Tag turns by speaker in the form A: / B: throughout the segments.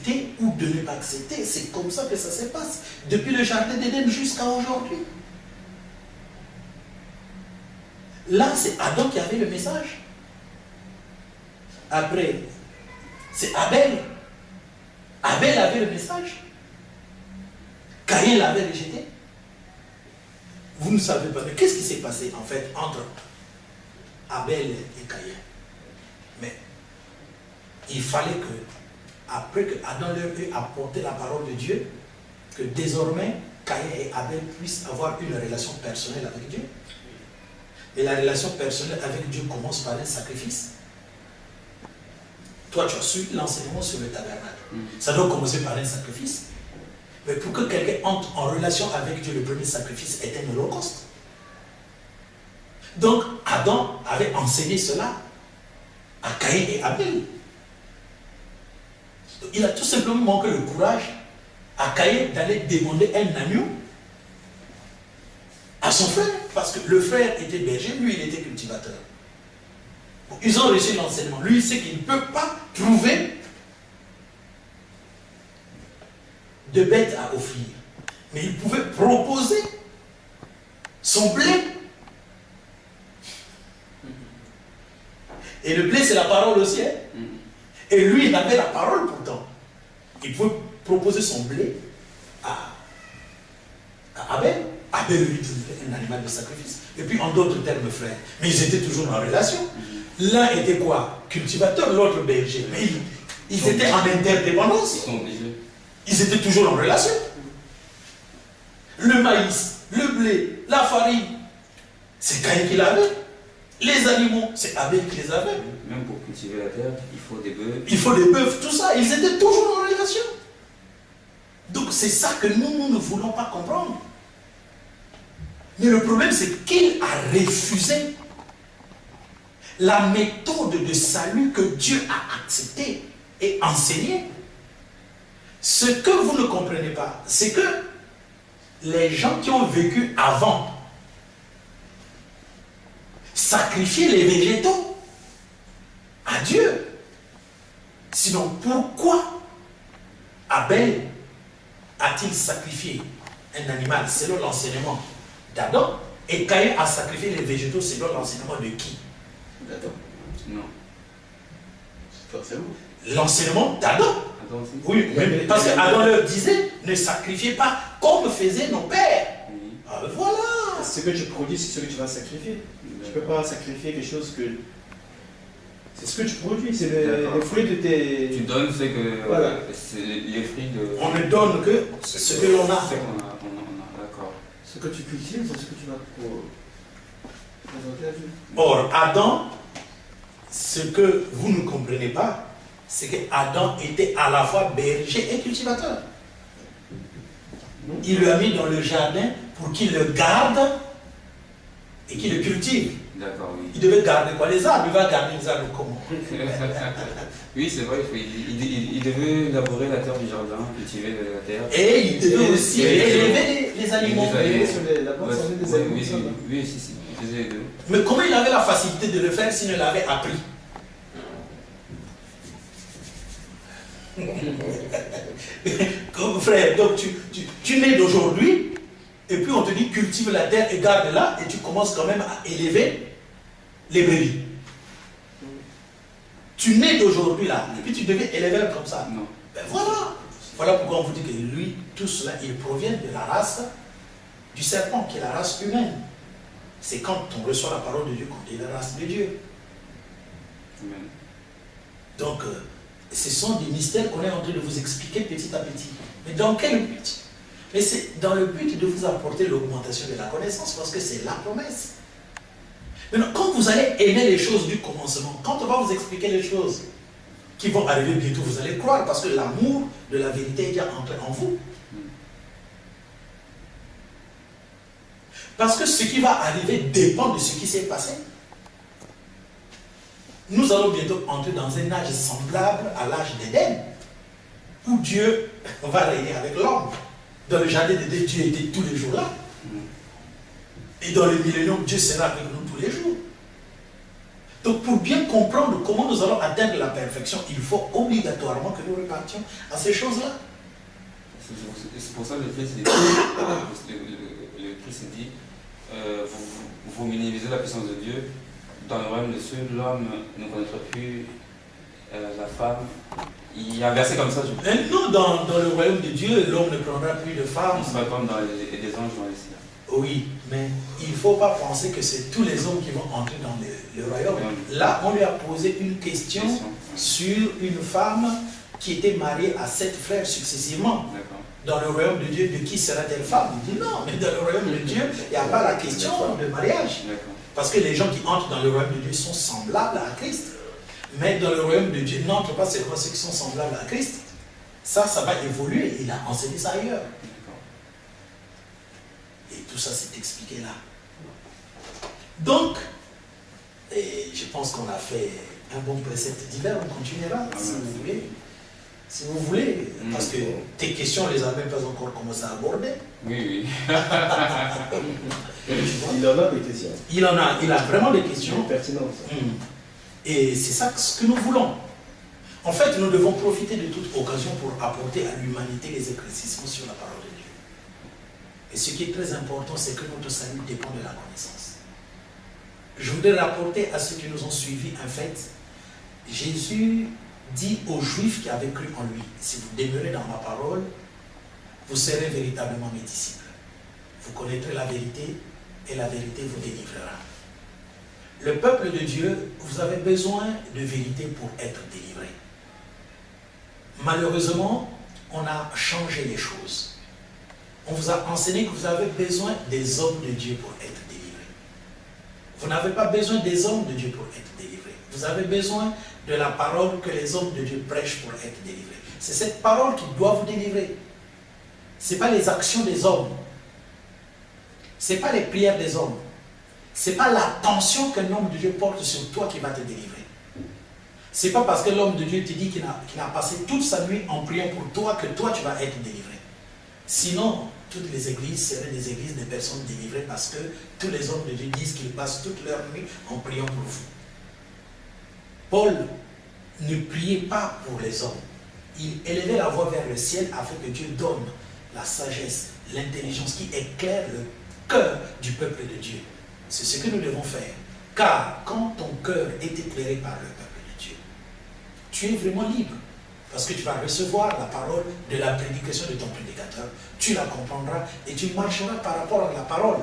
A: d'accepter ou de ne pas accepter. C'est comme ça que ça se passe. Depuis le jardin d'Éden jusqu'à aujourd'hui. Là, c'est Adam qui avait le message. Après, c'est Abel. Abel avait le message. Caïn l'avait rejeté. Vous ne savez pas. Mais qu'est-ce qui s'est passé en fait entre Abel et Caïn? Mais il fallait que, après que Adam leur ait apporté la parole de Dieu, que désormais Caïn et Abel puissent avoir une relation personnelle avec Dieu. Et la relation personnelle avec Dieu commence par un sacrifice. Toi, tu as suivi l'enseignement sur le tabernacle. Ça doit commencer par un sacrifice. Mais pour que quelqu'un entre en relation avec Dieu, le premier sacrifice est un holocauste. Donc, Adam avait enseigné cela à Caïn et Abel. Il a tout simplement manqué le courage à Caïn d'aller demander un agneau à son frère, parce que le frère était berger, lui il était cultivateur. Ils ont reçu l'enseignement. Lui il sait qu'il ne peut pas trouver de bêtes à offrir. Mais il pouvait proposer son blé. Et le blé c'est la parole aussi. Hein? Et lui il avait la parole pourtant. Il pouvait proposer son blé à Abel. Abel lui donnait un animal de sacrifice. Et puis en d'autres termes, frère. Mais ils étaient toujours en relation. L'un était quoi? Cultivateur, l'autre berger. Mais ils étaient en interdépendance. Ils étaient toujours en relation. Le maïs, le blé, la farine, c'est Caïn qui l'avait. Les animaux, c'est Abel qui les avait.
B: Même pour cultiver la terre, il faut des bœufs.
A: Il faut des bœufs, tout ça. Ils étaient toujours en relation. Donc c'est ça que nous ne voulons pas comprendre. Mais le problème, c'est qu'il a refusé la méthode de salut que Dieu a acceptée et enseignée. Ce que vous ne comprenez pas, c'est que les gens qui ont vécu avant sacrifiaient les végétaux à Dieu. Sinon, pourquoi Abel a-t-il sacrifié un animal selon l'enseignement d'Adam, et Caïn a sacrifié les végétaux selon l'enseignement de qui?
C: D'Adam.
B: Non.
C: Forcément.
A: L'enseignement d'Adam. Oui, parce qu'Adam leur disait, ne sacrifiez pas comme faisaient nos pères.
B: Oui.
A: Ah, voilà.
D: Ce que tu produis, c'est ce que tu vas sacrifier. Tu ne peux pas sacrifier quelque chose que... C'est ce que tu produis, c'est les fruits de tes...
B: Tu donnes ce que...
D: Voilà.
B: C'est les fruits de...
A: On ne donne que ce que l'on a.
B: Ce qu'on a, d'accord.
D: Ce que tu cultives, c'est ce que tu vas présenter à Dieu.
A: Or, Adam, ce que vous ne comprenez pas, c'est que Adam était à la fois berger et cultivateur. Il le a mis dans le jardin pour qu'il le garde et qu'il le cultive.
B: D'accord, oui.
A: Il devait garder quoi? Les arbres. Il va garder les arbres comment?
B: Oui, c'est vrai, il devait labourer la terre du jardin, cultiver la terre.
A: Et il devait aussi élever les animaux.
B: Oui, si, il faisait les deux.
A: Mais comment il avait la facilité de le faire s'il ne l'avait appris? Comme frère, donc tu nais d'aujourd'hui, et puis on te dit cultive la terre et garde-la, et tu commences quand même à élever les brebis. Tu nais d'aujourd'hui là, et puis tu devais élever comme ça.
B: Non.
A: Ben voilà. Voilà pourquoi on vous dit que lui, tout cela, il provient de la race du serpent, qui est la race humaine. C'est quand on reçoit la parole de Dieu qu'on est la race de Dieu.
B: Amen.
A: Donc, ce sont des mystères qu'on est en train de vous expliquer petit à petit. Mais dans quel but? Mais c'est dans le but de vous apporter l'augmentation de la connaissance, parce que c'est la promesse. Maintenant, quand vous allez aimer les choses du commencement, quand on va vous expliquer les choses qui vont arriver bientôt, vous allez croire, parce que l'amour de la vérité est déjà entré en vous. Parce que ce qui va arriver dépend de ce qui s'est passé. Nous allons bientôt entrer dans un âge semblable à l'âge d'Éden, où Dieu va régner avec l'homme. Dans le jardin d'Éden, Dieu était tous les jours là. Et dans le millénium, Dieu sera avec nous tous les jours. Donc pour bien comprendre comment nous allons atteindre la perfection, il faut obligatoirement que nous repartions à ces choses-là.
B: C'est pour ça que le Christ dit, vous minimisez la puissance de Dieu. Dans le royaume de Dieu, l'homme ne connaîtra plus la femme. Il y a un verset comme ça.
A: Non, dans le royaume de Dieu, l'homme ne prendra plus de femme.
B: C'est pas comme dans les anges dans les cieux.
A: Oui, mais il ne faut pas penser que c'est tous les hommes qui vont entrer dans le royaume. Là, on lui a posé une question sur une femme qui était mariée à 7 frères successivement. Dans le royaume de Dieu, de qui sera-t-elle femme? Il dit non, mais dans le royaume de Dieu, il n'y a pas la question de mariage. Parce que les gens qui entrent dans le royaume de Dieu sont semblables à Christ. Mais dans le royaume de Dieu, n'entrent pas seulement ceux qui sont semblables à Christ. Ça va évoluer. Il a enseigné ça ailleurs. Et tout ça s'est expliqué là. Donc, je pense qu'on a fait un bon précepte d'hiver. On continuera si vous voulez. Si vous voulez, parce que tes questions, on ne les a même pas encore commencé à aborder.
B: Oui, oui.
D: Il en a des questions.
A: Il a vraiment des questions
D: pertinentes.
A: Et c'est ça ce que nous voulons. En fait, nous devons profiter de toute occasion pour apporter à l'humanité les éclaircissements sur la parole de Dieu. Et ce qui est très important, c'est que notre salut dépend de la connaissance. Je voudrais rapporter à ceux qui nous ont suivis un fait. Jésus dit aux Juifs qui avaient cru en lui, si vous demeurez dans ma parole, vous serez véritablement mes disciples. Vous connaîtrez la vérité et la vérité vous délivrera. Le peuple de Dieu, vous avez besoin de vérité pour être délivré. Malheureusement, on a changé les choses. On vous a enseigné que vous avez besoin des hommes de Dieu pour être délivré. Vous n'avez pas besoin des hommes de Dieu pour être délivré. Vous avez besoin de la parole que les hommes de Dieu prêchent pour être délivrés. C'est cette parole qui doit vous délivrer. Ce n'est pas les actions des hommes. Ce n'est pas les prières des hommes. Ce n'est pas l'attention qu'un homme de Dieu porte sur toi qui va te délivrer. Ce n'est pas parce que l'homme de Dieu te dit qu'il a passé toute sa nuit en priant pour toi que toi tu vas être délivré. Sinon, toutes les églises seraient des églises de personnes délivrées parce que tous les hommes de Dieu disent qu'ils passent toute leur nuit en priant pour vous. Paul ne priait pas pour les hommes. Il élevait la voix vers le ciel afin que Dieu donne la sagesse, l'intelligence qui éclaire le cœur du peuple de Dieu. C'est ce que nous devons faire. Car quand ton cœur est éclairé par le peuple de Dieu, tu es vraiment libre. Parce que tu vas recevoir la parole de la prédication de ton prédicateur. Tu la comprendras et tu marcheras par rapport à la parole.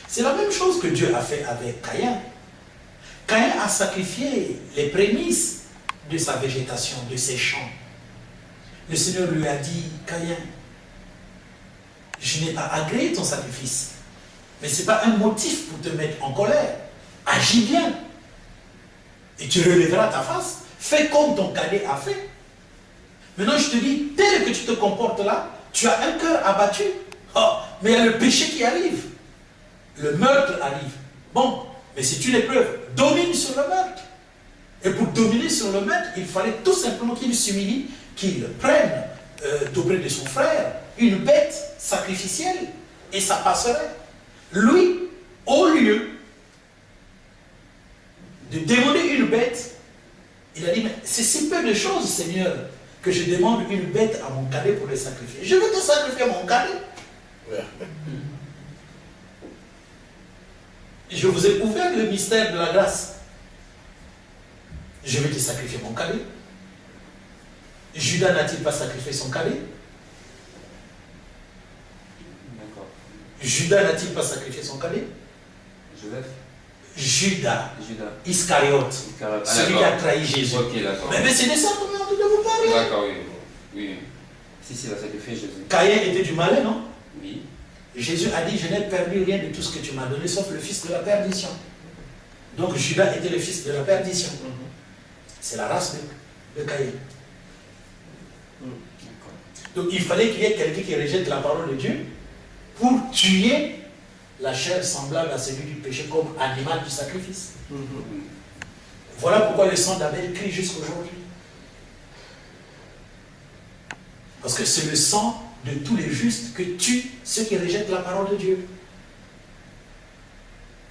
A: C'est la même chose que Dieu a fait avec Caïn. Caïn a sacrifié les prémices de sa végétation, de ses champs. Le Seigneur lui a dit, Caïn, je n'ai pas agréé ton sacrifice. Mais ce n'est pas un motif pour te mettre en colère. Agis bien. Et tu relèveras ta face. Fais comme ton cadet a fait. Maintenant, je te dis, tel que tu te comportes là, tu as un cœur abattu. Oh, mais il y a le péché qui arrive. Le meurtre arrive. Bon, mais c'est une épreuve. Domine sur le meurtre. Et pour dominer sur le meurtre, il fallait tout simplement qu'il s'humilie, qu'il prenne d'auprès de son frère une bête sacrificielle. Et ça passerait. Lui, au lieu de demander une bête, il a dit, mais c'est si peu de choses, Seigneur, que je demande une bête à mon cadet pour le sacrifier. Je vais te sacrifier mon cadet. Ouais. Je vous ai ouvert le mystère de la grâce. Je vais te sacrifier mon cadet. Judas n'a-t-il pas sacrifié son cadet? Judas n'a-t-il pas sacrifié son cadet? Judas. Iscariote. Celui qui a trahi Jésus.
B: Ok, d'accord.
A: Mais c'est de ça qu'on est en train de vous parler.
B: D'accord, oui. Si, il a sacrifié Jésus.
A: Caïn était du malin, non?
B: Oui.
A: Jésus a dit, je n'ai perdu rien de tout ce que tu m'as donné, sauf le fils de la perdition. Donc Judas était le fils de la perdition. C'est la race de Caïn. Donc il fallait qu'il y ait quelqu'un qui rejette la parole de Dieu pour tuer la chair semblable à celui du péché comme animal du sacrifice. Voilà pourquoi le sang d'Abel crie jusqu'aujourd'hui. Parce que c'est le sang de tous les justes que tue ceux qui rejettent la parole de Dieu.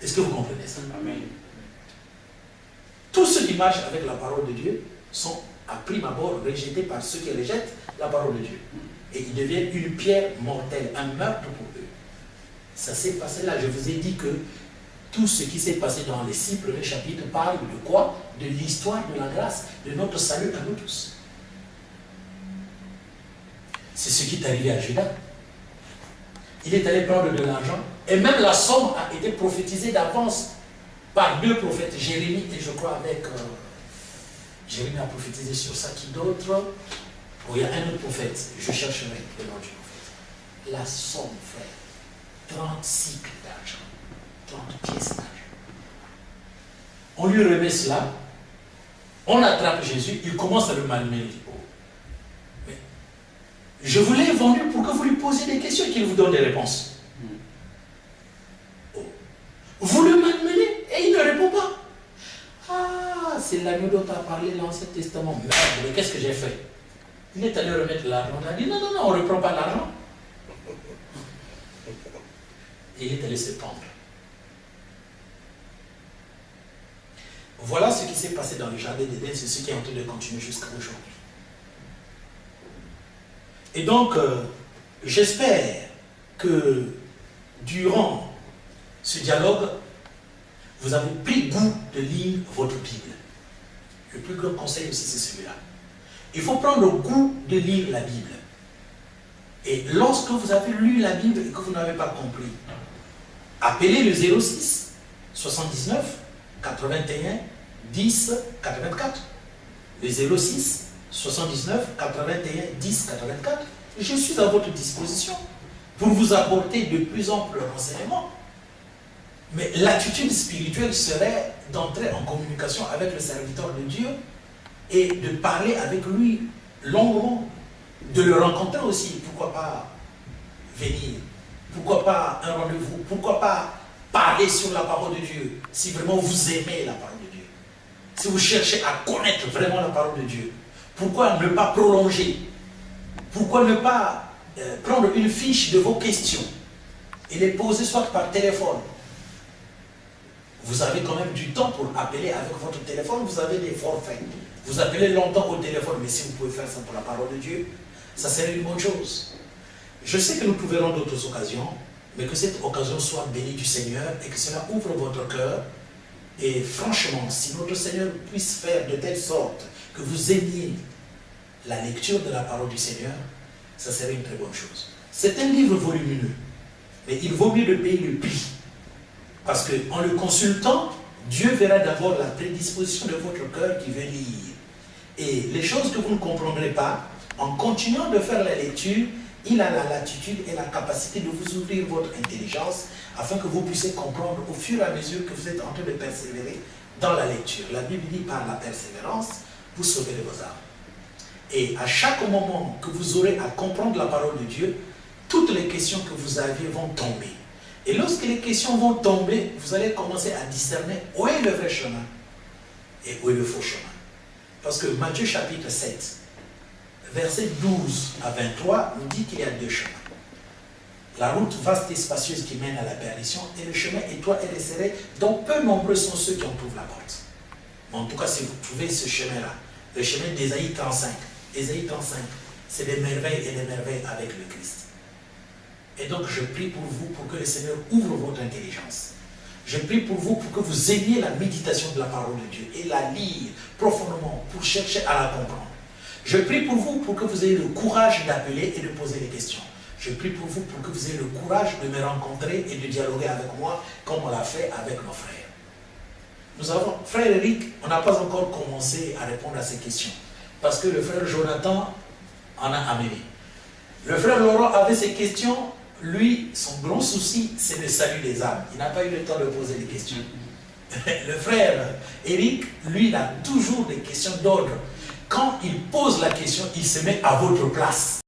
A: Est-ce que vous comprenez ça?
B: Amen.
A: Tous ceux qui marchent avec la parole de Dieu sont à prime abord rejetés par ceux qui rejettent la parole de Dieu. Et ils deviennent une pierre mortelle, un meurtre pour eux. Ça s'est passé là. Je vous ai dit que tout ce qui s'est passé dans les 6 premiers chapitres parle de quoi? De l'histoire de la grâce, de notre salut à nous tous. C'est ce qui est arrivé à Judas. Il est allé prendre de l'argent et même la somme a été prophétisée d'avance par 2 prophètes, Jérémie et je crois avec... Jérémie a prophétisé sur ça, qui d'autre? Oh, il y a un autre prophète, je chercherai le nom du prophète. La somme, frère, 30 cycles d'argent, 30 pièces d'argent. On lui remet cela, on attrape Jésus, il commence à le malmener. Oh. Mais je vous l'ai vendu pour que vous lui posiez des questions et qu'il vous donne des réponses. Oh. Vous le malmenez et il ne répond pas. Ah, c'est l'agneau dont a parlé l'Ancien Testament. Merde, mais qu'est-ce que j'ai fait? Il est allé remettre l'argent. On a dit non, non, non, on ne reprend pas l'argent. Et il est allé se pendre. Voilà ce qui s'est passé dans le jardin d'Éden, c'est ce qui est en train de continuer jusqu'à aujourd'hui. Et donc, j'espère que durant ce dialogue, vous avez pris goût de lire votre Bible. Le plus grand conseil aussi, c'est celui-là. Il faut prendre le goût de lire la Bible. Et lorsque vous avez lu la Bible et que vous n'avez pas compris, appelez le 06 79 81 10 84. Le 06 79 81 10 84. Je suis à votre disposition pour vous apporter de plus amples renseignements. Mais l'attitude spirituelle serait d'entrer en communication avec le serviteur de Dieu et de parler avec lui longuement, de le rencontrer aussi. Pourquoi pas venir? Pourquoi pas un rendez-vous? Pourquoi pas parler sur la parole de Dieu si vraiment vous aimez la parole de Dieu? Si vous cherchez à connaître vraiment la parole de Dieu, pourquoi ne pas prolonger? Pourquoi ne pas prendre une fiche de vos questions et les poser soit par téléphone? Vous avez quand même du temps pour appeler avec votre téléphone, vous avez des forfaits. Vous appelez longtemps au téléphone, mais si vous pouvez faire ça pour la parole de Dieu, ça serait une bonne chose. Je sais que nous trouverons d'autres occasions, mais que cette occasion soit bénie du Seigneur et que cela ouvre votre cœur. Et franchement, si notre Seigneur puisse faire de telle sorte que vous aimiez la lecture de la parole du Seigneur, ça serait une très bonne chose. C'est un livre volumineux, mais il vaut mieux de payer le prix. Parce qu'en le consultant, Dieu verra d'abord la prédisposition de votre cœur qui veut lire. Et les choses que vous ne comprendrez pas, en continuant de faire la lecture, il a la latitude et la capacité de vous ouvrir votre intelligence afin que vous puissiez comprendre au fur et à mesure que vous êtes en train de persévérer dans la lecture. La Bible dit par la persévérance, vous sauverez vos âmes. Et à chaque moment que vous aurez à comprendre la parole de Dieu, toutes les questions que vous aviez vont tomber. Et lorsque les questions vont tomber, vous allez commencer à discerner où est le vrai chemin et où est le faux chemin. Parce que Matthieu chapitre 7, verset 12 à 23 nous dit qu'il y a 2 chemins. La route vaste et spacieuse qui mène à la perdition et le chemin étroit et resserré dont peu nombreux sont ceux qui en trouvent la porte. Mais en tout cas, si vous trouvez ce chemin-là, le chemin d'Ésaïe 35, Ésaïe 35, c'est des merveilles et des merveilles avec le Christ. Et donc je prie pour vous pour que le Seigneur ouvre votre intelligence. Je prie pour vous pour que vous aimiez la méditation de la parole de Dieu et la lire profondément pour chercher à la comprendre. Je prie pour vous pour que vous ayez le courage d'appeler et de poser des questions. Je prie pour vous pour que vous ayez le courage de me rencontrer et de dialoguer avec moi comme on l'a fait avec nos frères. Nous avons, frère Eric, on n'a pas encore commencé à répondre à ces questions parce que le frère Jonathan en a amené. Le frère Laurent avait ces questions. Lui, son grand souci, c'est le salut des âmes. Il n'a pas eu le temps de poser des questions. Le frère Eric, lui, il a toujours des questions d'ordre. Quand il pose la question, il se met à votre place.